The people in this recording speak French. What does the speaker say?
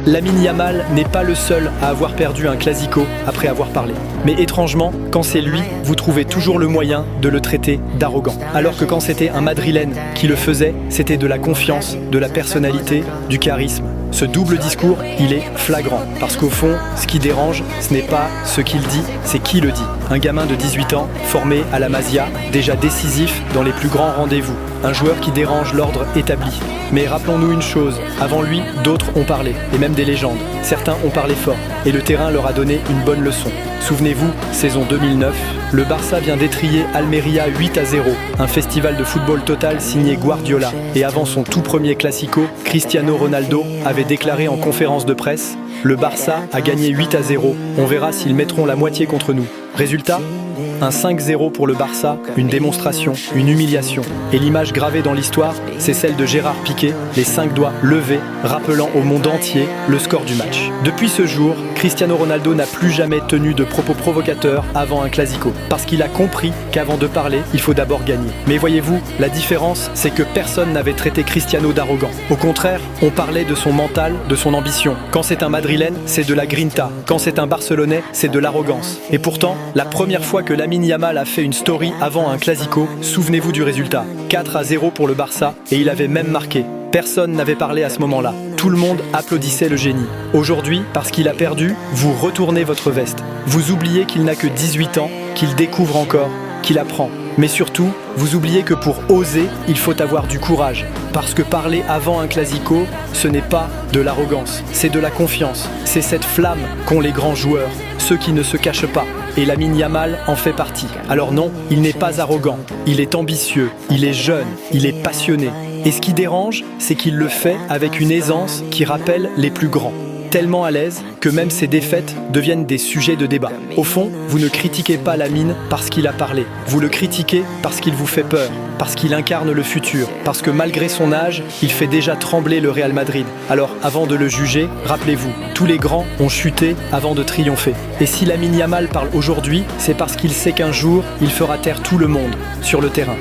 Lamine Yamal n'est pas le seul à avoir perdu un classico après avoir parlé. Mais étrangement, quand c'est lui, vous trouvez toujours le moyen de le traiter d'arrogant. Alors que quand c'était un Madrilène qui le faisait, c'était de la confiance, de la personnalité, du charisme. Ce double discours, il est flagrant. Parce qu'au fond, ce qui dérange, ce n'est pas ce qu'il dit, c'est qui le dit. Un gamin de 18 ans, formé à la Masia, déjà décisif dans les plus grands rendez-vous. Un joueur qui dérange l'ordre établi. Mais rappelons-nous une chose, avant lui, d'autres ont parlé, et même des légendes. Certains ont parlé fort, et le terrain leur a donné une bonne leçon. Souvenez-vous, saison 2009, le Barça vient d'étrier Almeria 8-0, un festival de football total signé Guardiola. Et avant son tout premier classico, Cristiano Ronaldo avait déclaré en conférence de presse « Le Barça a gagné 8-0, on verra s'ils mettront la moitié contre nous ». Résultat, un 5-0 pour le Barça, une démonstration, une humiliation. Et l'image gravée dans l'histoire, c'est celle de Gérard Piqué, les 5 doigts levés, rappelant au monde entier le score du match. Depuis ce jour, Cristiano Ronaldo n'a plus jamais tenu de propos provocateurs avant un classico, parce qu'il a compris qu'avant de parler, il faut d'abord gagner. Mais voyez-vous, la différence, c'est que personne n'avait traité Cristiano d'arrogant. Au contraire, on parlait de son mental, de son ambition. Quand c'est un Madrilène, c'est de la grinta. Quand c'est un Barcelonais, c'est de l'arrogance. Et pourtant, la première fois que Lamine Yamal a fait une story avant un classico, souvenez-vous du résultat. 4-0 pour le Barça, et il avait même marqué. Personne n'avait parlé à ce moment-là. Tout le monde applaudissait le génie. Aujourd'hui, parce qu'il a perdu, vous retournez votre veste. Vous oubliez qu'il n'a que 18 ans, qu'il découvre encore, qu'il apprend. Mais surtout, vous oubliez que pour oser, il faut avoir du courage. Parce que parler avant un classico, ce n'est pas de l'arrogance, c'est de la confiance. C'est cette flamme qu'ont les grands joueurs, ceux qui ne se cachent pas. Et Lamine Yamal en fait partie. Alors non, il n'est pas arrogant, il est ambitieux, il est jeune, il est passionné. Et ce qui dérange, c'est qu'il le fait avec une aisance qui rappelle les plus grands. Tellement à l'aise que même ses défaites deviennent des sujets de débat. Au fond, vous ne critiquez pas Lamine parce qu'il a parlé. Vous le critiquez parce qu'il vous fait peur, parce qu'il incarne le futur, parce que malgré son âge, il fait déjà trembler le Real Madrid. Alors, avant de le juger, rappelez-vous, tous les grands ont chuté avant de triompher. Et si Lamine Yamal parle aujourd'hui, c'est parce qu'il sait qu'un jour, il fera taire tout le monde sur le terrain.